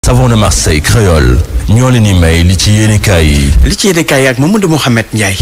savon de Marseille créole ñoo leen di may li ci yéenekaay yi. li ci yéenekaay yi ak Mamadou Mouhamed Ndiaye.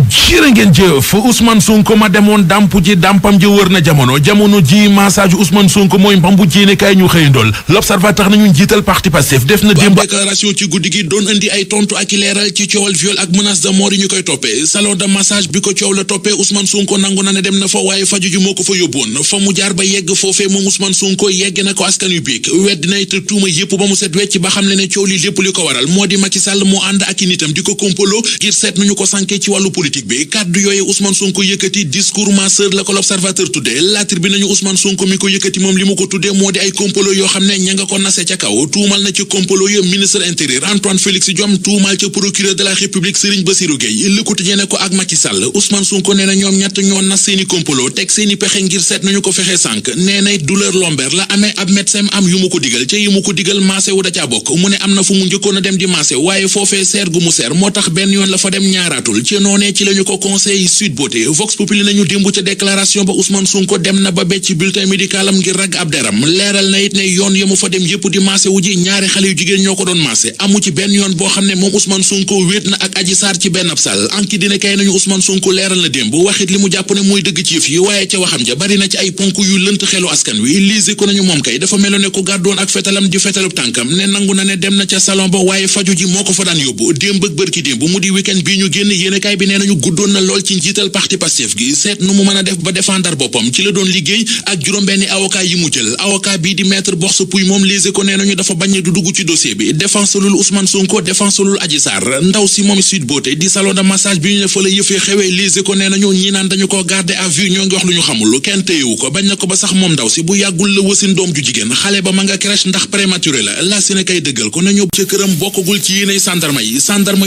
jërë ngeen jëf Ousmane Sonko ma demoon dampu ji dampam ji wër na jamono ji massage Ousmane Sonko mooy mbambu ji yéenekaay ñu xëyandool l'observateur nañu njiital parti Pastef def na démb déclaration ci guddi gi doon indi ay tontu ak i leeral ci coowal viol ak menace de mort yi ñu koy toppee salon de massage bi ko coow la toppee Ousmane Sonko nangu na ne dem na fa waaye faju ji moo ko fa yóbboon fa mu jaar ba yegg foofee moom Ousmane Sonko yegg na ko askan yu biig wedd na it tuuma yépp ba mu set wecc ba xam le ne coow li lépp li ko waral moo di Macky Sall moo ànd ak i nitam di ko kompolo ngir seet nu ñu ko sànkee ci wàllu politique bi kàddu yooyu Ousmane Sonko yëkkati discours masseur la ko l'observateur tuddee La Tribune nañu Ousmane Sonko mi ko yëkkati moom li mu ko tuddee moo di ay kompolo yoo xam ne ña nga ko nase ca kaw tuumal na ci kompolo yo ministre intérieur Antoine Félix Diome tuumal ca procureur de la République Serigne Bassirou Gueye Le Quotidien ne ko ak Macky Sall Ousmane Sonko nee na ñoom ñett ñoo nas seeni kompolo teg seeni pexe ngir seet nañu ko fexee sànk nee na douleur lombaire la amee ab médecin am yu mu ko digal ca yu mu ko digal maase wu da caa bokk mu ne am na fu mu njëkkoon a dem di maase waaye foofee seer gu mu seer moo tax benn yoon la fa dem ñaaraatul ci noonee ci lañu ko conseil Sud Beauté Vox Populi nañu démb ca déclaration ba Ousmane Sonko dem na ba becc bulletin médical am ngir rag ab deram leeral na it ne yoon ya mu fa dem yépp di maase wu ji ñaari xale yu jigéen ñoo ko doon maase amu ci benn yoon boo xam ne moom Ousmane Sonko wéet na ak Adji Sarr ci benn ab sal anki dina kay nañu Ousmane Sonko leeral na démb waxit li mu jàpp ne mooy dëgg ci yëf yi waaye ca waxam ja bari na ci ay ponk yu lënt xelu askan wi lise ko nañu moom kay dafa meloon ne ko gàddoon ak fetalam di fetalub tànkam ne nangu na ne dem na ca salon ba waaye faju ji moo ko fa daan yóbbu démb ak bërki démb mu di week-end bii ñu génn yéenekaay bi nee nañu guddoon na lool ci njiital parti Pastef gi seet nu mu mën a def ba défendre boppam ci la doon liggéey ak juróom-benni avocat yi mu jël avocat bii di maître Borse Pouy moom lise ko nee nañu dafa bañ du dugg ci dossier bi défenselul Ousmane Sonko défenselul Adji Sarr ndaw si moom Sud Beauté di salon de massage bi ñu ne fa la yëfee xewee lise ko nee nañu ñi naan dañu ko garder à vue ñoo ngi wax lu ñu xamul kenn téyewu ko bañ na ko ba sax moom ndaw si bu yàggul la wasin doom ju jigéen xale ba ma nga crèche ndax prématuré la si ne kay dëggal ko nañu ca këram bokkagul ci yéenay sandarma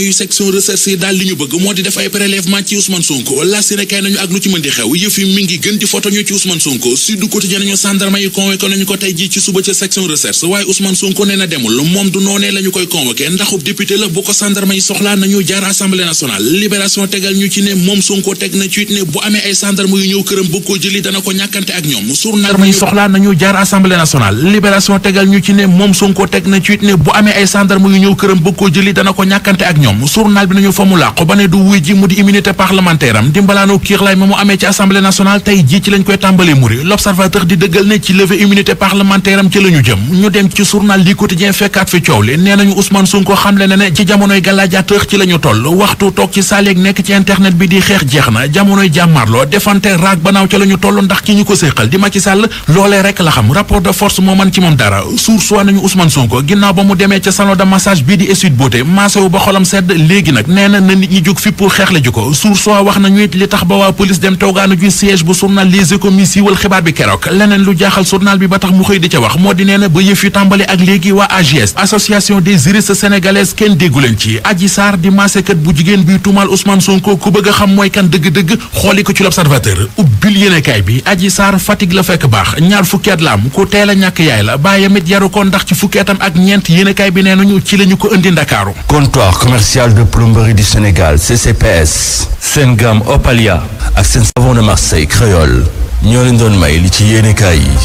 yu section recherche yi daal li ñu bëgg moo di def ay prélèvement ci Ousmane Sonko la si ne kay nañu ak lu ci mën di xew yëf yi mi ngi gën di photo ñu ci Ousmane Sonko Sud Quotidien nañu sandarma yi convoqué nañu ko tey ji ci suba ca section recherche waaye Ousmane Sonko nee na demul moom du noonee la ñu koy convoqué ndaxub député la bu ko sandarma yi soxlaa nañu jaar assemblée nationale libération tegal ñu ci ne moom Sonko teg na ci ne bu amee ay sandarma yu ñëw këram bëgg koo jëli dana ko ñàkkante ak ñoom sandarma yi soxlaa nañu jaar assemblée nationale libération tegal ñu ci ne moom Sonko teg na ci ne bu amee ay sandarma yu ñëw këram bëgg koo jëli dana ko ñàkkante ak ñoom journal bi nañu fa mu làqu ba ne du wuy ji mu di immunité parlementaire am dimbalaanoo kiirlaay ma mu amee ci assemblée nationale tey ji ci lañ koy tàmbalee muri l'observateur di dëggal ne ci levée immunité parlementaire am ci la ñu jëm ñu dem ci journal li quotidien fekkaat fi coow li nee nañu Ousmane Sonko xamle na ne ci jamonoy galaajateur ci la ñu toll waxtu toog ci saaleeg nekk ci internet bi di xeex jeex na jamonoy jàmmarloo defante raag banaaw ci la ñu toll ndax ki ñu ko séqal di Macky Sall loolee rek la xam rapport de force moo man ci moom dara sursoi nañu Ousmane Sonko ginnaaw ba mu demee ca salon de massage bii di Sud Beauté maasewu ba xolam sedd léegi nag nee na nit ñi jóg fi pour xeexle ji ko sursoi wax nañu it li tax ba waa police dem toogaanu ju siège bu journal Les Échos mi siiwal xibaar bi keroog leneen lu jaaxal journal bi ba tax mu xëy di ca wax moo di nee na ba yëf yu tàmbali ak léegi waa AJS association des juristes sénégalaises kenn déggu leen ci Adji Sarr di maasekat bu jigéen bi tuumal Ousmane Sonko ku bëgg a xam mooy kan dëgg-dëgg xooli ko ci l'observateur ubbil yéenekaay bi Adji Sarr Fatick la fekk baax ñaar fukki at la am ku teel a ñàkk yaay la baayam it yaru ko ndax ci fukki atam ak ñeent yéenekaay bi nee nañu ci lañu ko indi Ndakaaru. comptoir commercial de plomberie du Sénégal CCPS seen gamme Opalia ak seen savon de Marseille créole ñoo leen doon may li ci yéenekaay yi.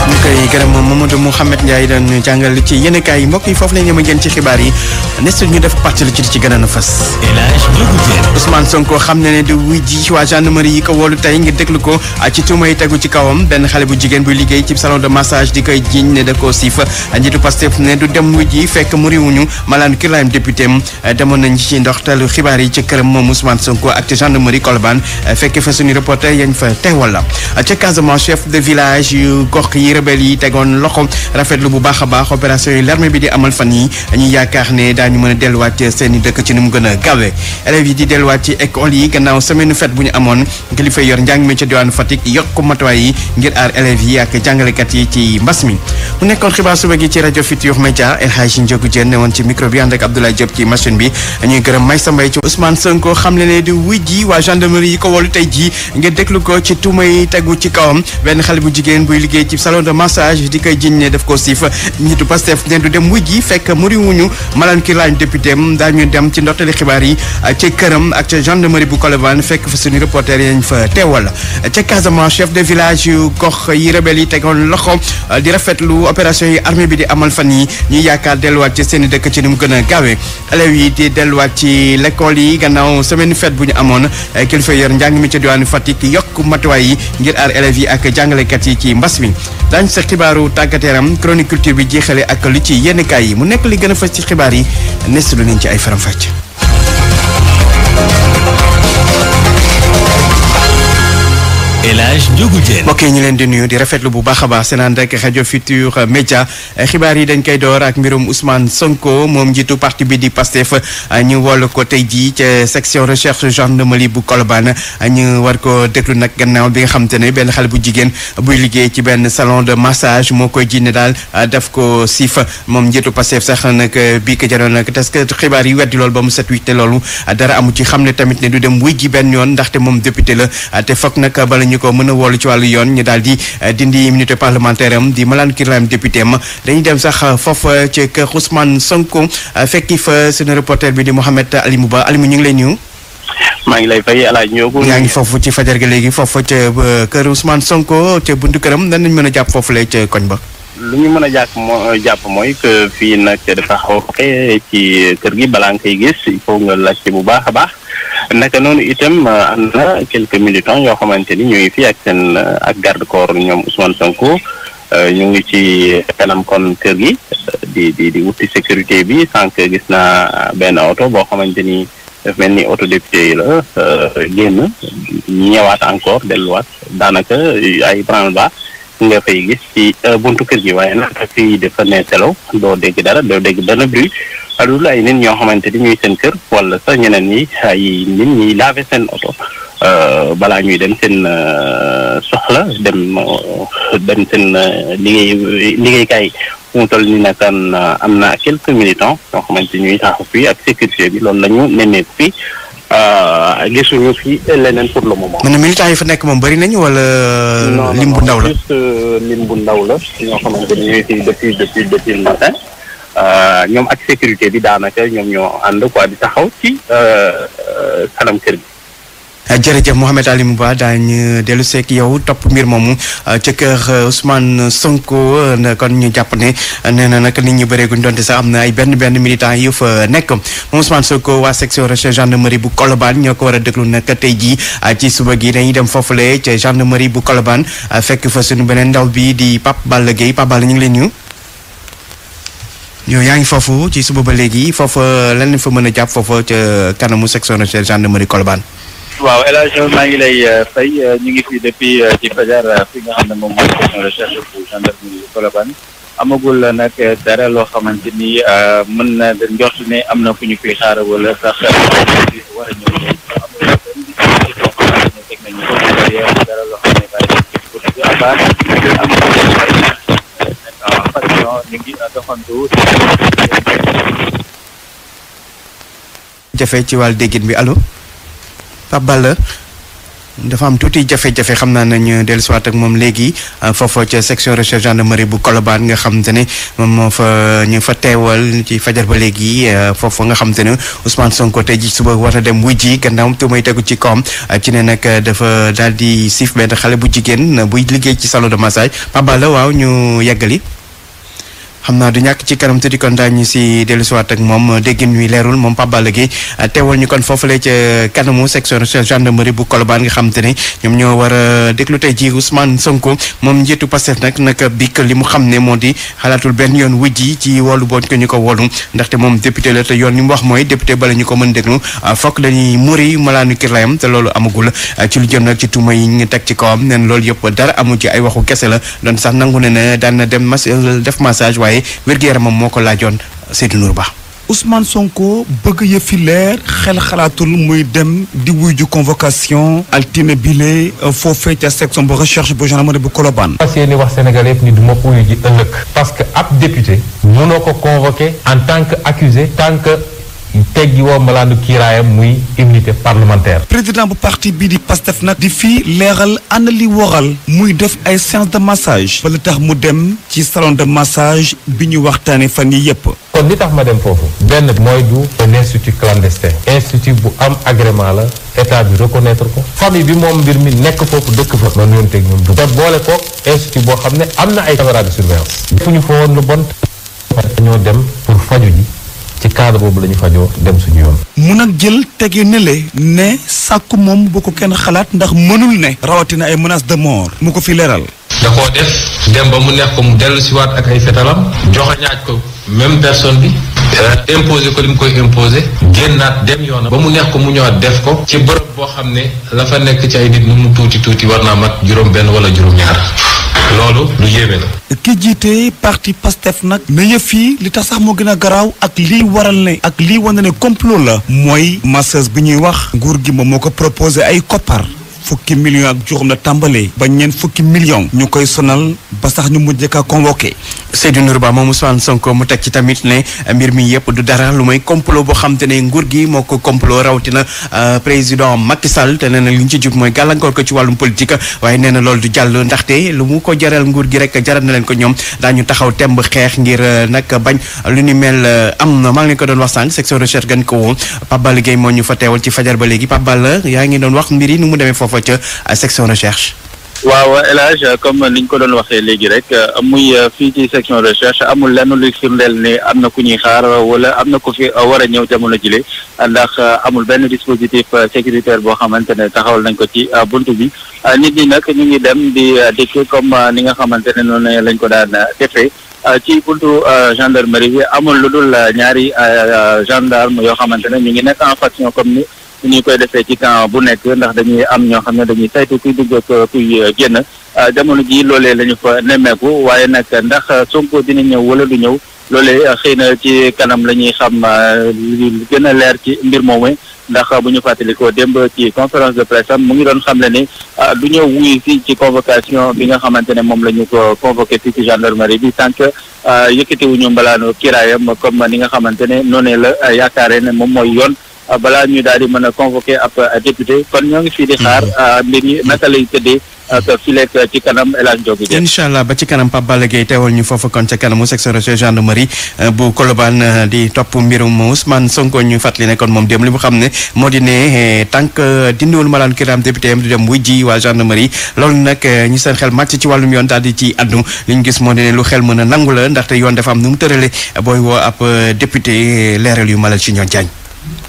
ñu koy gërëm Mamadou Mouhamed Ndiaye doon jàngal ci yéenekaay yi mbokk yi foofu la ñu yem ci xibaar yi nestu ñu def partie ci ci gën a fas. Ousmane Sonko xam ne du wuy ji waa gendarmerie yi ko woolu tey ngir déglu ko ci tuuma yi tegu ci kawam benn xale bu jigéen buy liggéey ci salon de massage di koy jiiñ ne da koo siif njiitu Pastef ne du dem wuy ji fekk mu riwuñu malaan kirlaayam député demoon nañ ci ndoxtalu xibaar yi ci këram moom Ousmane Sonko ak ci gendarmerie Colobane fekk fa suñu reporter yañ fa teewal la ca Casamance chef de village yu gox yi rebelle yi tegoon loxo rafetlu bu baax a baax opération yi l'armée bi di amal fan yi ñu yaakaar ne daañu mën a delluwaat seen i dëkk ci ni mu gën a gaawee élèves yi di delluwaat ci école yi gannaaw semaine fête bu ñu amoon kilifa yor njàng mi ca diwaanu Fatick yokk matuwaay yi ngir aar élèves yi ak jàngalekat yi ci mbas mi mu nekkoon xibaar suba gi ci rajo Futurs Médias El Hadji Ndiogou Diène ne woon ci micro bi ànd ak Abdoulaye Diop ci machine bi ñuy gërëm Maysa Mbaye ci Ousmane Sonko xam le ne di wuy ji waa gendarmerie yi ko wolu tey ji ngir déglu ko ci tuuma yi tegu ci kawam benn xale bu jigéen buy liggéey ci salon de massage di koy jiñ ne daf ko siif njiitu Pastef ne du dem wuy ji fekk muriwuñu Malang Kirlañ député am daañu dem ci ndortali xibaar yi ca këram ak ca gendarmerie bu Colobane fekk fa suñu reporter yañ fa teewal ca Casamance chef de village yu gox yi rebelle yi tegoon loxo di rafetlu opération yi armée bi di amal fan yi ñuy yaakaar delluwaat ci seen i dëkk ci ni mu gën a gaawee élèves yi di delluwaat ci l'école yi gannaaw semaine fête bu ñu amoon kilifa yor njàng mi ca diwaanu Fatick yokk matuwaay yi ngir aar élèves yi ak jàngalekat yi ci mbas mi daañu sa xibaaru tàggat yaram chronique culture bi jeexale ak li ci yenn kaay yi mu nekk li gën a fës ci xibaar yi nestalu nañ ci ay faram-fàcc. El Hadj Ndiogou Diène mbokk yi ñu leen di nuyu di rafetlu bu baax a baax seen ànd ak rajo Futur Média xibaar yi dañ koy door ak mbirum Ousmane Sonko moom njiitu parti bi di Pastef ñu wol ko tey jii ca section recherche gendarmerie bu Colobane ñu war ko déglu nag gannaaw bi nga xam te ne benn xale bu jigéen buy liggéey ci benn salon de massage moo koy jinne daal daf ko siif moom njiitu Pastef sax nag bii ko jaroon nag parce que xibaar yi weddi loolu ba mu set wi te loolu dara amu ci xam ne tamit ne du dem wuy ji benn yoon ndaxte moom député la te foog nag bala ñu ko mën a woolu ci wàllu yoon ñu daal di dindi immunité parlementaire am di Malang Kirlañ député am dañuy dem sax foofu ci kër Ousmane Sonko fekki fa suñu reporter bi di Mohamed Alimou Ba Alimou ñu ngi lay nuyu. maa ngi lay fay El Hadj Ndiogou. yaa ngi foofu ci fajar gi léegi foofu ca kër Ousmane Sonko ca buntu këram nan nañ mën a jàpp foofu lay ca koñ ba. lu ñu mën a jàpp mooy que fii nag dafa xaw ci kër gi balaa nga koy gis il faut nga laajte bu baax a baax. naka noonu itam am na quelques militants yoo xamante ni ñu ngi fii ak seen ak garde corps ñoom Ousmane Sonko ñu ngi ci kanam kon kër gi di wuti sécurité bi sànq gis naa benn oto boo xamante ni daf mel ni auto député yi la génn ñëwaat encore delluwaat daanaka ay branle-bas nga fay gis ci buntu kër gi waaye nag fii dafa ne selaw doo dégg dara doo dégg benn bruit alul ay nit ñoo xamante ni ñuy seen kër wala sax ñeneen ñi ay nit ñi laver seen oto balaa ñuy dem seen soxla dem seen liggéeykaay mu toll ni nag am na quelques militants yoo xamante ñuy taxaw fii ak sécurité bi loolu la ñu nemmeeku fii gisuñu fi leneen pour le moment. man militants yi fa nekk moom bëri nañu wala. lim bu ndaw la juste lim bu ndaw la ñoo xamante ni ñuy fi depuis le matin. ñoom ak sécurité bi daanaka ñoom ñoo ànd quoi di taxaw ci kanam kër gi. jërëjëf Mohamed Alimou Ba daañu dellu seek yow topp mbir moomu ca kër Ousmane Sonko kon ñu jàpp ne nee na nag nit ñi bëreeguñ donte sax am na ay benn militant yu fa nekk moom Ousmane Sonko waa section recherche gendarmerie bu Colobane ñoo ko war a déglu nag tey jii ci suba gi dañuy dem foofule ca gendarmerie bu Colobane fekk fa suñu beneen ndaw bi di Pape Balla Gueye Pape Balla ñu ngi leen nuyu. yow yaa ngi foofu ci suba ba léegi foofu lan lañ fa mën a jàpp foofu ca kanamu section recherche gendarmerie Colobane. waaw El Hadj maa ngi lay fay ñu ngi fi depuis ci fajar fi nga xam ne moom mooy section recherche bu gendarmerie bu Colobane amagul nag dara loo xamante ni mën na njort ne am na fu ñu koy xaar wala sax war a ñëw amul benn disposition boo xam ne teg nañu ko dara loo xam ne bàyyi nañ ko pour à part am ñu ngi doxantu. jafe ci wàllu déggin bi allo Pape Balla dafa am tuuti jafe-jafe xam naa nañu dellusiwaat ak moom léegi foofu ca section recherche gendarmerie bu Colobane nga xam te ne moom moo fa ñu fa teewal ci fajar ba léegi foofu nga xam te ne Ousmane Sonko tey ji suba war a dem wuy ji gannaaw te may tegu ci kawam ci ne nag dafa daal di siif benn xale bu jigéen buy liggéey ci salon de massage Pape Balla waaw ñu yeggali. xam naa du ñàkk ci kanam te di kon daañu si dellusiwaat ak moom déggin wi leerul moom Pape Balla Gueye teewal ñu kon foofule ca kanamu section gendarmerie bu Colobane nga xam te ne ñoom ñoo war a déglu tey ji Ousmane Sonko moom njiitu Pastef nag bik li mu xam ne moo di xalaatul benn yoon wujji ci wolu boñ ko ñu ko wolu ndaxte moom député la te yoon li mu wax mooy député bala ñu ko mën déglu fokk dañuy muri malaanu kirlayam te loolu amagul ci lu jëm nag ci tuuma yi ñu teg ci kawam neen loolu yëpp dara amu ci ay waxu kese la doon sax nangu ne ne daan na dem def massage waaye wér-gu-yaramam moo ko laajoon Seydou Nour Ba. Ousmane Sonko bëgg yëfi leer xel xalaatul muy dem di wuy ju convocation altine bile foofee ca section bu recherche bu gendarmerie bu Colobane. fas yéene wax Sénégal yëpp ni du ma wuyu ji ëllëg parce que ab député mënoo ko convoqué en tant que accusé tant que teggi woo malaanu kiiraayam muy immunité parlementaire. président bu parti bii di Pastef nag di fii leeral ana li waral muy def ay séance de massage wala tax mu dem ci salon de massage bi ñu waxtaane fan yi yépp. kon li tax ma dem foofu benn mooy du un institut clandestin institut bu am agrément la état bi reconnaître ko famille bi moom mbir mi nekk foofu dëkk fa noonu yoon teg ñoom du te boole ko institut boo xam ne am na ay caméra de surveillance fu ñu fa woon lu bon dañoo dem pour faju ji ci cadre boobu la ñu fajoo dem suñu yoon. mun a jël tege nele ne sàkku moom bu ko kenn xalaat ndax mënul ne rawatina ay menaces de mort mu ko fi leeral. da koo def dem ba mu neex ko mu dellu siwaat ak ay fetalam joxe ñaaj ko même personne bi imposé ko li mu koy imposé génnaat dem yoonam ba mu neex ko mu ñëwaat def ko ci bërëb boo xam ne la fa nekk ci ay nit nu mu tuuti war naa mat juróom benn wala juróom ñaar loolu lu yéeme la. ki jiite parti Pastef nag na yëf yi li tax sax moo gën a garaaw ak lii waral ne ak lii wane ne complot la mooy masseuse bi ñuy wax nguur gi moom moo ko proposé ay koppar fukki millions ak juróom la tàmbalee ba ñeent fukki millions ñu koy sonal ba sax ñu mujj ka convoqué. Seydou Nourou Ba moom Ousmane Sonko mu teg ci tamit ne mbir mi yëpp du dara lu may complot boo xam te ne nguur gi moo ko complot rawatina président Macky Sall te nee na li ñu ci jub mooy gàllankoor ko ci wàllum politique waaye nee na loolu du jàll ndaxte lu mu ko jaral nguur gi rek jaral na leen ko ñoom daañu taxaw temb xeex ngir nag bañ lu ni mel am na maa ngi leen ko doon wax sànq section recherche gan ko woon Pape Balla Gueye moo ñu fa teewal ci fajar ba léegi Pape Balla yaa ngi doon wax mbir yi nu mu demee foofa ca section recherche. waaw El Hadj comme ni ñu ko doon waxee léegi rek muy fii ci section recherche amul lenn luy firndeel ne am na ku ñuy xaar wala am na ku fi war a ñëw jamono jile ndax amul benn dispositif sécuritaire boo xamante ne taxawal nañ ko ci buntu bi nit ñi nag ñu ngi dem di dikk comme ni nga xamante ne noonu lañ ko daan defee ci buntu gendarmerie bi amul lu dul ñaari gendarme yoo xamante ne ñu ngi nekk en faction comme ni ñu koy defee ci camp bu nekk ndax dañuy am ñoo xam ne dañuy saytu kuy dugg ak kuy génn jamono ji loolee la ñu fa nemmeeku waaye nag ndax Sonko dina ñëw wala du ñëw loolee xëy na ci kanam la ñuy xam li gën a leer ci mbir moomu ndax bu ñu fàttalikoo démb ci conférence de presse am mu ngi doon xamle ni du ñëw wuyu fii ci convocation bi nga xamante ne moom la ñu ko convoqué fii ci gendarmerie bi tant que yëkkatiwuñu mbalaanu kiraayam comme ni nga xamante ne noonu la yaakaare ne moom mooy yoon balaa ñu daal di mën a convoqué ab député kon ñoo ngi fii di xaar mbir yi naka lay tëddee fileeg ci kanam El Hadj Ndiogou Diène. incha allah ba ci kanam Pape Balla Gueye teewal ñu foofu kon ca kanamu section recherche gendarmerie bu Colobane di topp mbirum Ousmane Sonko ñu fàttali ne kon moom dem li mu xam ne moo di ne tant que dindiwul malaan kiram député am di dem wuy ji waa gendarmerie loolu nag ñu seen xel màcc ci wàllum yoon daal di ci addu li ñu gis moo di ne lu xel mën a nangu la ndaxte yoon dafa am nu mu tërale booy woo ab député leeral yu malal ci ñoon Diagne.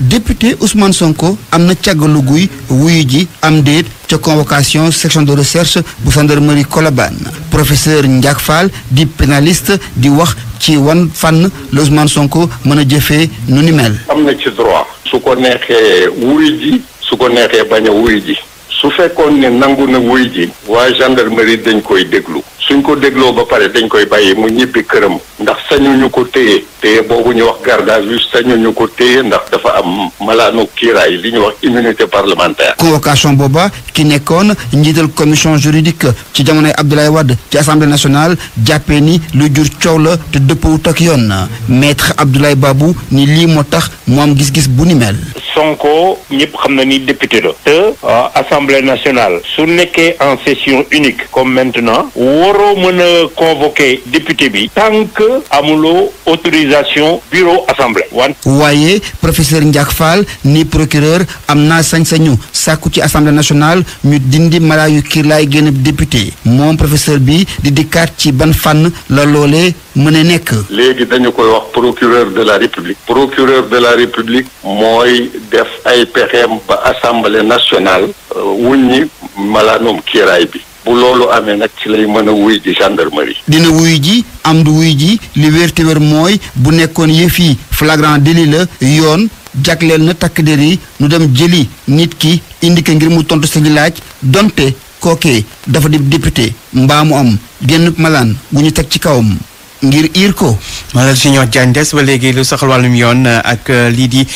député Ousmane Sonko am na càggalu guy wuyu ji am déet ca convocation section de recherche bu gendarmerie Colobane professeur Ndiak Fall di pénaliste di wax ci wan fànn la Ousmane Sonko mën a jëfee nu ni mel. am na ci droit su ko neexee wuyu ji su ko neexee bañ a wuyu ji su fekkoon ne nangu na wuyu ji waa gendarmerie dañ koy déglu suñ ko dégloo ba pare dañ koy bàyyi mu ñibbi këram ndax sañuñu ko téye boobu ñu wax garde à vue sañuñu ko téye ndax dafa am malaanu kiiraay li ñuy wax immunité parlementaire. convocation booba ki nekkoon njiital commission juridique ci jamonoy Abdoulaye Wade ci assemblée nationale jàppee ni lu jur coow la te dëppawut ak yoon maître Abdoulaye Babou ni lii moo tax mu am gis-gis bu ni mel. Sonko ñëpp xam na ni député la te assemblée nationale su nekkee en session unique comme maintenant waroo mën a convoquer député bi tant que amuloo autorisation bureau assemblée. waaye professeur Ndiak Fall ni procureur am naa sañ-sañu sàkku ci assemblée nationale ñu dindi malaayu kiirlaay génn député moom professeur bi di dikkaat ci ban fànn la loolee mën a nekk. léegi dañu koy wax procureur de la république. procureur de la république mooy def ay pexeem ba assemblée nationale wuññi malaanum kiiraay bi. bu loolu amee nag ci lay mën a wuy ji gendarmerie. dina wuy ji am du wuy ji li wér te wér mooy bu nekkoon yëf yi flagrant délit la yoon jagleel na takk der yi nu dem jëli nit ki indi ko ngir mu tontu sa laaj donte kookee dafa di député mbaa mu am génn malaan gu ñu teg ci kawam ngir iir ko. Malal Junior Diagne des ba léegi lu soxal wàllum yoon ak lii di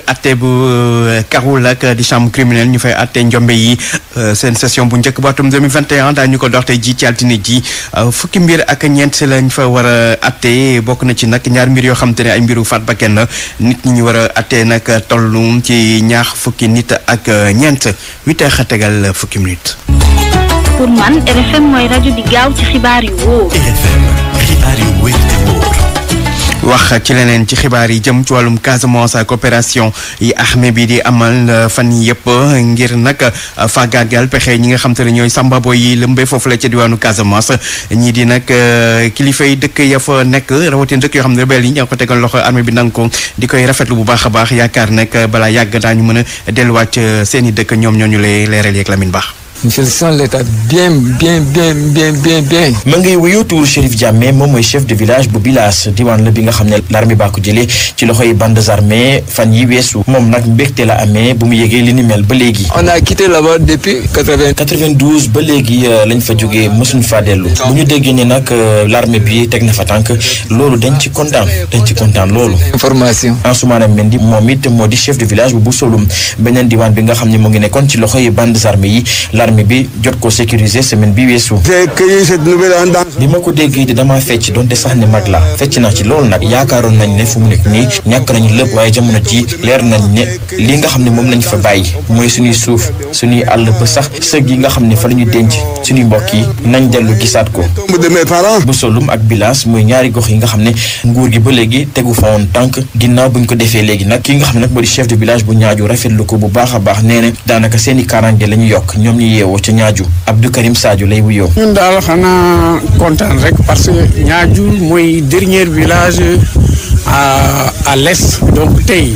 atte bu Kaolack di chambre criminelle ñu fay atte njombe yi seen session bu njëkk ba atum 2021 daañu ko dox tey ji ci altine ji fukki mbir ak ñeent lañ fa war a atte bokk na ci nag ñaar mbir yoo xam te ne ay mbiru faat bakkan la nit ñi ñu war a atte nag tollu ci ñaar fukki nit ak ñeent 8h tegal fukki minutes. pour man RFM mooy rajo di gaaw ci xibaar yu wóor. RFM xibaar yu wóor te wóor. wax ci leneen ci xibaar yi jëm ci wàllum Casamance ak opération yi armée bi di amal fan yëpp ngir nag faagaagal pexe ñi nga xam te ne ñooy sambabo yi lëmbee foofu la ca diwaanu Casamance ñii di nag kilifa yi dëkk ya fa nekk rawatina dëkk yoo xam ne rebelle yi ñoo ko tegal loxo armée bi nangu ko di koy rafetlu bu baax a baax yaakaar nag balaa yàgg daañu mën a delluwaat seen i dëkk ñoom ñoo ñu lay leeral yeeg Lamine Ba. Je sens l'état bien. ma ngay wuyoo tuur Chérif Diamé moom mooy chef de village bu Bilaas diwaan la bi nga xam ne l'armée baa ko jëlee ci loxoy bandes armées fan yi weesu moom nag mbégte la amee bu mu yégee li ni mel ba léegi. On a quitté là-bas depuis 92 ba léegi lañ fa jógee mësuñ faa dellu bu ñu déggee ni nag l'armée bi teg na fa tànk loolu dañ ci kontaan loolu. information. Ansoumana Mendy moom it moo di chef de village bu Bussolum beneen diwaan bi nga xam ne mu ngi nekkoon ci loxoy bandes armées yi l'armée bi jot ko sécuriser semaine bi weesu. bi ma ko déggee di dama fecc donte sax ne mag la fecc naa ci loolu nag yaakaaroon nañ ne fu mu nekk nii ñàkk nañu lépp waaye jamono ji leer nañ ne li nga xam ne moom lañ fa bàyyi mooy suñuy suuf suñuy àll ba sax sëg yi nga xam ne fa la ñu denc suñuy mbokk yi nañ dellu gisaat ko. bu solum ak Bilaas mooy ñaari gox yi nga xam ne nguur gi ba léegi tegu fa woon tànk ginnaaw buñ ko defee léegi nag ki nga xam ne nag moo di chef de village bu Ñaaju rafetlu ko bu baax a baax nee na daanaka seeni kaaraange la ñu yokk ñoom ñu yeewoo ca Ñaaju Abdou Karim Sadio lay wuyoo. ñun daal xanaa kontaan rek parce que Ñaaju mooy dernier village à l'est donc tey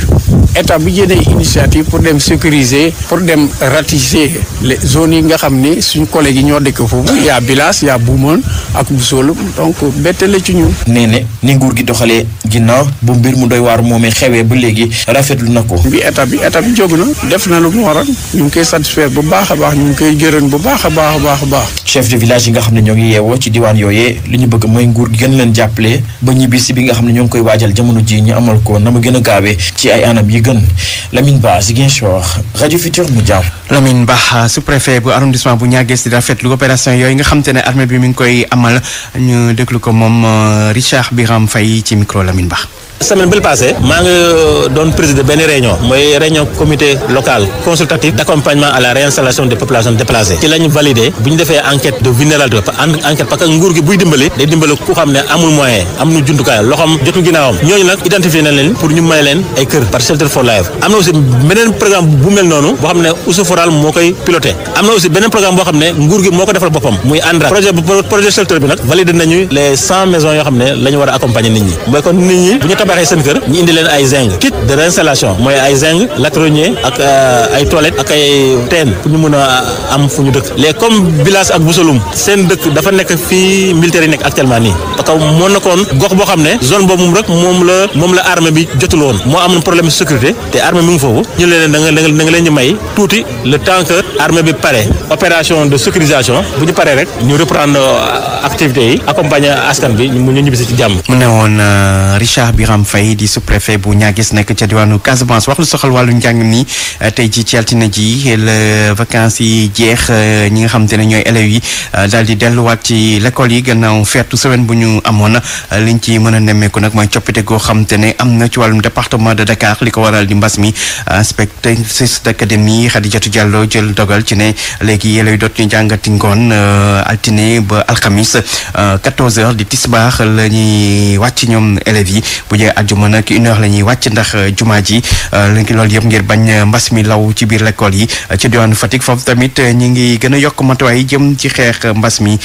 état bi jëlee initiative pour dem sécuriser pour dem ratisser les zones yi nga xam ni suñ collègues yi ñoo dëkk foofu yaa Bilaas yaa Buumoon ak Bussolum donc bette la ci ñun. nee ne ni nguur gi doxalee ginnaaw bu mbir mu doy waar moomee xewee ba léegi rafetlu na ko. bi état bi jóg na def na lu mu waral ñu ngi koy satisfaire bu baax a baax ñu ngi koy gërëm bu baax a baax. chef de village yi nga xam ne ñoo ngi yeewoo ci diwaan yooyee li ñu bëgg mooy nguur gi gën leen jàppale ba ñibbisi bi nga xam ne ñoo ngi koy waajal jamono ji ñu amal ko na mu gën a gaawee ci ay anam yi gën Lamine Ba Ziguinchor rajo Futur Média. Lamine Ba sous-préfet bu arrondissement bu Niagues di rafetlu opération yooyu nga xam te ne armée bi mi ngi koy amal ñu déglu ko moom Richard Biram Faye ci micro Lamine Ba. semaine bi passée maa ngi doon présider benn réunion mooy réunion comité local consultatif d'accompagnement à la réinstallation des populations déplacées ci lañu validé bu ñu defee enquête de vulnérabilité enquête parce que nguur gi buy dimbali day dimbali ku xam ne amul moyen am nu jumtukaay loxoom jotul ginnaawam ñooñu nag identifié nañ leen pour ñu may leen ay kër par Shelter for Life am na aussi beneen programme bu mel noonu boo xam ne Oussou Foral moo koy piloté am na aussi beneen programme boo xam ne nguur gi moo ko defal boppam muy ANDRA projet Shelter bi nag validé nañu les 100 maisons yoo xam ne la ñu war a accompagner nit ñi mooy kon nit ñi bu ñu tabaxee seen kër ñu indi leen ay zinc kit de réinstallation mooy ay zinc latronnier ak ay toilettes ak ay teen pour ñu mën a am fu ñu dëkk léegi comme Bilaas ak Bussolum seen dëkk dafa nekk fii militaire yi nekk actuellement nii parce que moo nekkoon gox boo xam ne zone boobu moom rek moom la armée bi jotul woon moo am problème sécurité te armée mi ngi foofu ñu leen da nga leen ñu may tuuti le temps que armée bi pare opération de sécurisation bu ñu paree rek ñu reprendre activités yi accompagner askan bi ñu ñibbisi ci jàmm. mu ne woon Richard Biram Faye di sous-préfet bu Niagues nekk ca diwaanu Casamance wax lu soxal wàllu njàng ni tey ci altine ji la vacances yi jeex ñi nga xam te ne ñooy élèves yi daal di delluwaat ci l'école yi gannaaw feetu semaine bu ñu amoon liñ ci mën a nemmeeku nag mooy coppite goo xam te ne am na ci wàllum département de Dakar li ko waral di mbas mi inspectrice d'académie Khadijatou Diallo jël dogal ci ne léegi élèves yi dootuñu jàngati ngoon altine ba alxamis 14h di tisbaar la ñuy wàcc ñoom élèves yi bu jee àjjuma nag 1h la ñuy wàcc ndax jumaa ji loolu yëpp ngir bañ mbas mi law ci biir l'école yi ci diwaanu Fatick foofu tamit ñi ngi gën a yokk matuwaay jëm ci xeex mbas mi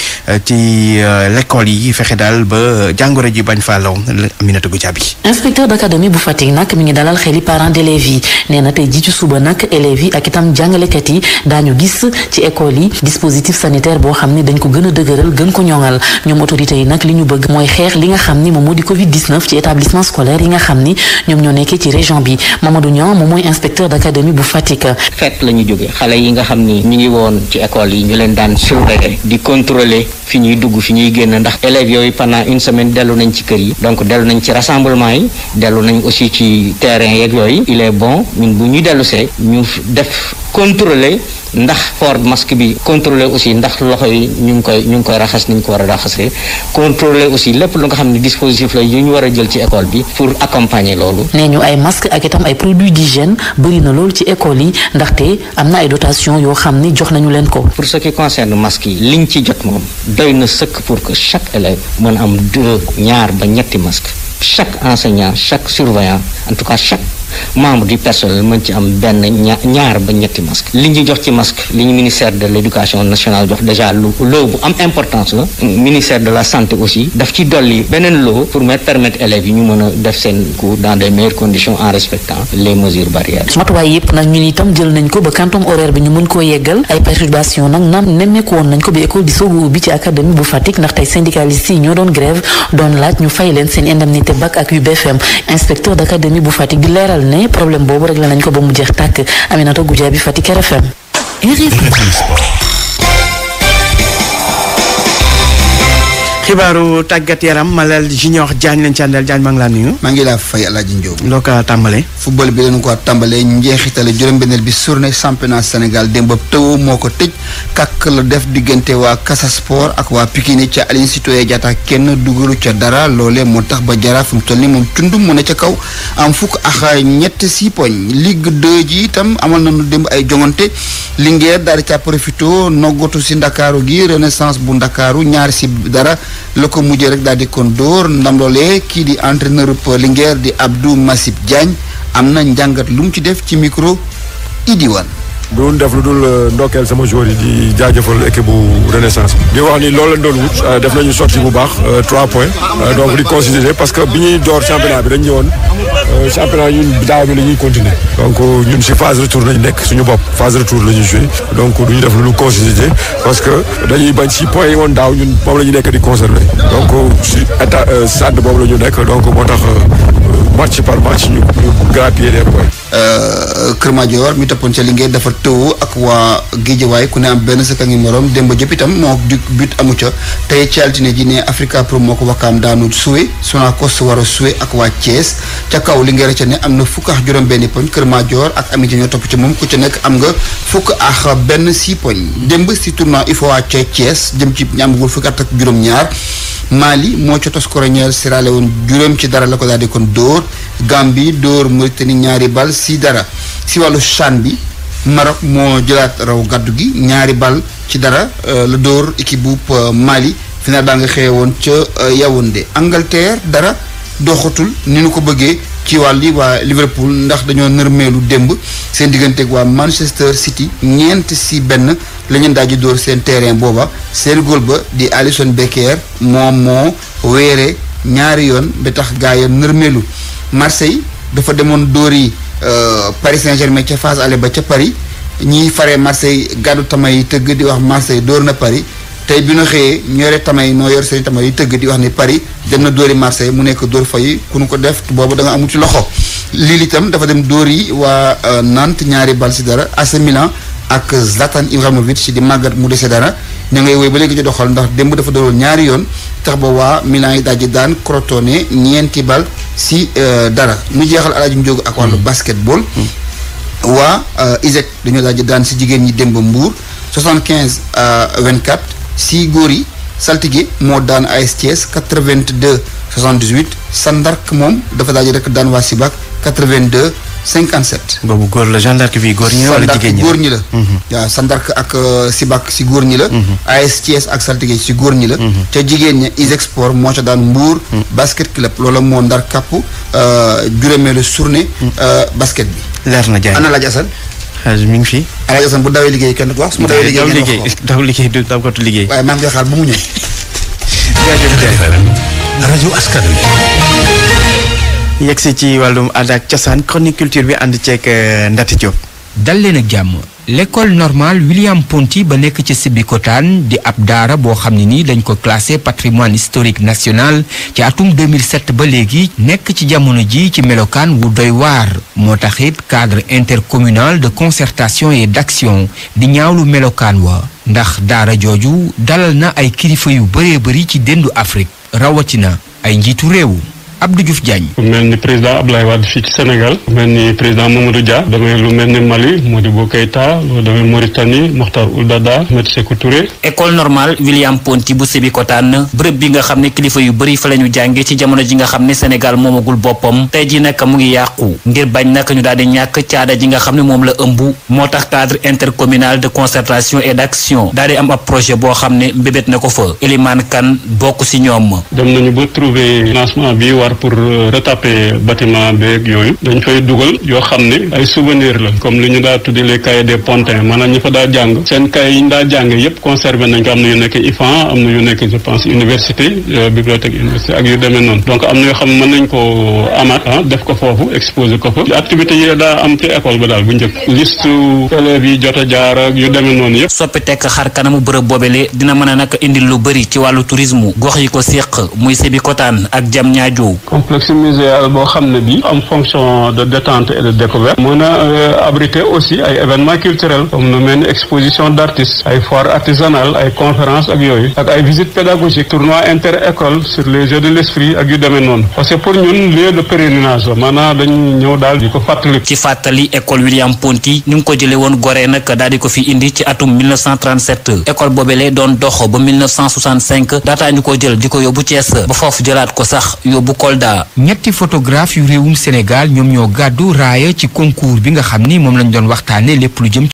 ci l'école yi fexe daal ba jàngoro ji bañ faa law Aminata Goudiaby. inspecteur d'académie bu Fatick nag mi ngi dalal xeli parents d'élèves yi nee na tey ji ci suba nag élèves yi ak itam jàngalekat yi daañu gis ci école yi dispositif sanitaire boo xam ne dañ ko gën a dëgëral gën ko ñoŋal ñoom autorités yi nag li ñu bëgg mooy xeex li nga xam ni moom moo di Covid 19 ci établissement scolaires yi nga xam ni ñoom ñoo nekkee ci région bi Mamadou Niang moom mooy inspecteur d'académie bu Fatick. fête la ñu jógee xale yi nga xam ni ñu ngi woon ci école yi ñu leen daan surveiller di contrôler fi ñuy dugg fi ñuy génn ndax élèves yooyu pendant une semaine dellu nañ ci kër yi donc dellu nañ ci rassemblement yi dellu nañ aussi ci terrain yeeg yooyu il est bon ñun bu ñu dellu see ñu def contrôler ndax port masque bi contrôler aussi ndax loxo yi ñu ngi koy raxas ni ñu ko war a raxasee contrôler aussi lépp lu nga xam ne dispositif la yu ñu war a jël ci école bi pour accompagner loolu. nee ñu ay masque ak itam ay produits d'hygiène bëri na loolu ci école yi ndaxte am na ay dotation yoo xam ni jox nañu leen ko. pour ce qui concerne masque yi liñ ci jot moom doy na sëkk pour que chaque élève mën am 2 ba ñetti masque chaque enseignant chaque surveillant en tout cas chaque membre du personnel mën ci am benn ñaar ba ñetti masque li ñu jox ci masque li ñu ministère de l'éducation nationale jox déjà loo bu am importance la ministère de la santé aussi daf ci dolli beneen loo pour permettre élèves yi ñu mën a def seen cours dans des meilleures conditions en respectant les mesures barrières. matuwaay yëpp nag ñun itam jël nañ ko ba quantum horaire bi ñu mën koo yeggal ay perturbation nag nemmeeku woon nañ ko bi école di soogu ubbi ci académie bu Fatick ndax tey syndicalistes yi ñoo doon grève doon laaj ñu fay leen seen indemnité bac ak UBFM inspecteur d'académie bu Fatick di leeral ne problème boobu réglé nañ ko ba mu jeex tàkk Aminata Goudiaby Fatick RFM. xibaaru tàggat yaram Malal Junior Diagne leen ci àndal Diagne maa ngi laa nuyu. maa ngi laa fay El Hadj Ndiob. loo ko tàmbalee. football bi dañu ko tàmbalee njeexitale juróom-benneel bi journée championnat Sénégal démb taw moo ko tëj kàkk la def diggante waa Casa Sport ak waa Pikine ca Aline Sitoé Diatta kenn dugalu ca dara loolee moo tax ba Jaraaf fi mu toll nii moom tund mu ne ca kaw am fukk ak ñett si poñ Ligue 2 ji itam amal nañu démb ay jongante Linguère daal di ca profité noggatu si Ndakaaru gi Renaissance bu Ndakaaru ñaar si dara. la ko mujjee rek daal di kon dóor ndam loolee kii di entraîneur Linguère di Abdou Massib Diagne am na njàngat lu mu ci def ci micro Idiwan. doon def lu dul ndokkeel sama joueur yi di jaajëfal équipe bu Renaissance di wax ni loolu lañ doon wut def nañu sortie bu baax 3 points donc di considérer parce que bi ñuy door championnat bi dañ ñëwoon championnat ñun daaw bi la ñuy continuer donc ñun si phase retour lañu nekk suñu bopp phase retour la ñuy jouer donc du ñu def lu considérer parce que dañuy bañ si points yi woon daaw ñun moom la ñu nekk di conserver donc si état stade boobu la ñu nekk donc moo tax match par match ñu grappiller les points. Kër Madior mi toppoon ca Linguère dafa tëw ak waa Guédiawaye ku ne am benn sëkk ngi morom démb jëpp itam moo du but amu ca tey ci altine ji ne Africa Pro moo ko wakkaam daanu suwe Sonacos war a suwe ak waa Thiès ca kaw Linguère ca ne am na fukk ak juróom benn poñ Kër Madior ak Amitié ñoo topp ci moom ku ca nekk am nga fukk ak benn 6 poñ démb si tournoi UFOA ca Thiès jëm ci ñamagul fukk at ak juróom-ñaar Mali moo ca tos koroñeel Sierra Leone juróom ci dara la ko daal di kon dóor Gambie dóor Mauritanie ñaari bal si dara si wàllu CHAN bi Maroc moo jëlaat raw gàddu gi ñaari bal ci dara la dóor équipe bu Mali final baa nga xëye woon ca Yaoundé Angleterre dara doxatul ni nu ko bëggee ci wàlli waa Liverpool ndax dañoo nërmeelu démb seen digganteeg waa Manchester City 4-1 la ñu daal di dóor seen terrain booba seen góol ba di Alisson Becker moom moo weere ñaari yoon ba tax gaa yi nërmeelu Marseille dafa demoon dóori Paris Saint-Germain ca phase aller ba ca Paris ñiy faree Marseille gàddu tama yi tëgg di wax Marseille dóor na Paris tey bi ñu xëyee ñoore tama yi noo yor seen tama yi tëgg di wax ni Paris dem na dóori Marseille mu nekk dóor fay ku nu ko def boobu da nga amul ci loxo Lille itam dafa dem dóor yi waa Nantes ñaari bal si dara AC Milan ak Zlatan Ibrahimovic di màggat mu dese dara ña ngay woy ba léegi ci doxal ndax démb dafa doon ñaari yoon tax ba waa Milan yi daal di daan Crotone 4 bal si dara nu jeexal Alaaji Njóogu ak wàllu basketball waa ISEC dañoo daal di daan si jigéen ñi démb Mbour 75-24 si góor yi Saltigué moo daan AS Thiès 82-78 Sandark moom dafa daal di rek daan waa Sibac 82-57. boobu góor la gendarme bi góor ñi la wala jigéen ñi góor ñi la. waaw Sandark ak Sibac si góor ñi la. AS Thiès ak Saltigué si góor ñi la. ca jigéen ña ISEC Sport moo ca daan Mbour. basket club loola moo ndar kàpp juróomeelu journée basket bi. leer na jaay ana laaj Assane. mi ngi fi. Alaaji Assane bu dawee liggéey kenn du ko wax su ma dawee liggéey daw liggéey du daw kotu liggéey. waaye maa ngi koy xaar bu mu ñëw. rajo askan wi. yegg si ci wàllum aada ak cosaan chronique culture bi ànd ceeg Ndati Diop. dal leen ak jàmm l'école normale William Ponty ba nekk ci Sébikotane di ab daara boo xam ne ni dañ ko classé patrimoine historique national ci atum 2007 ba léegi nekk ci jamono ji ci melokaan wu doy waar moo taxit cadre intercommunal de concertation et d'action di ñaawlu melokaan wa ndax daara jooju dalal na ay kilifa yu bëree bëri ci dendu Afrique rawatina ay njiitu réew. Abdou Diouf Diagne. lu mel ni président Abdoulaye Wade fii ci Sénégal lu mel ni président Mamadou Dia damay lu mel ni Mali Modibo Keïta lu demee Mauritanie Mokhtar Ould Daddah Maître Sékou Touré. école normale William Ponty bu Sébikotane bërëb bi nga xam ne kilifa yu bëri fa la ñu jànge ci jamono ji nga xam ne Sénégal moomagul boppam tey ji nag mu ngi yàqu ngir bañ nag ñu daal di ñàkk caada ji nga xam ne moom la ëmb moo tax cadre intercommunal de concertation et d'action daal di am ab projet boo xam ne mbébét na ko fa Elimane Kane bokk si ñoom. dem nañu ba trouver financement bi war pour retaper bâtiment beeg yooyu dañ fay dugal yoo xam ne ay souvenir la comme li ñu daa tuddi les cahiers des pontins maanaam ñu fa daa jàng seen cahiers yi ñu daa jàng yépp conservé nañ ko am na yu nekk IFAN am na yu nekk je pense université bibliothèque université ak yu demee noonu donc am na yoo xam ne mën nañ ko amaat def ko foofu exposé ko fa activité yi daa am ci école ba daal bu njëkk liste élèves yi jot a jaar ak yu demee noonu yépp soppi tekk xar kanamu bërëb boobele dina mën a nag indil lu bëri ci wàllu tourisme gox yi ko séq muy Sébikotane ak Diamniadio. complexe muséal boo xam ne bi am fonction de détente et de découverte mën a abriter aussi ay événements culturels comme nu mel ni exposition d'artistes ay foire artisanale ay conférences ak yooyu ak ay visites pédagogiques tournoi inter-école sur les jeux de l'esprit ak yu demee noonu parce que pour ñun lieu de pèlerinage la maanaam dañu ñëw daal di ko fàttali. ci fàttali école William Ponty ñu ngi ko jëlee woon Gorée nag daal di ko fi indi ci atum 1937 école boobele doon dox ba 1965 daataa ñu ko jël di ko yóbbu Thiès ba foofu jëlaat ko sax yóbbu Kolda. ñetti photographe yu réewum Sénégal ñoom ñoo gàddu raaya ci concours bi nga xam ni moom lañ doon waxtaane lépp lu jëm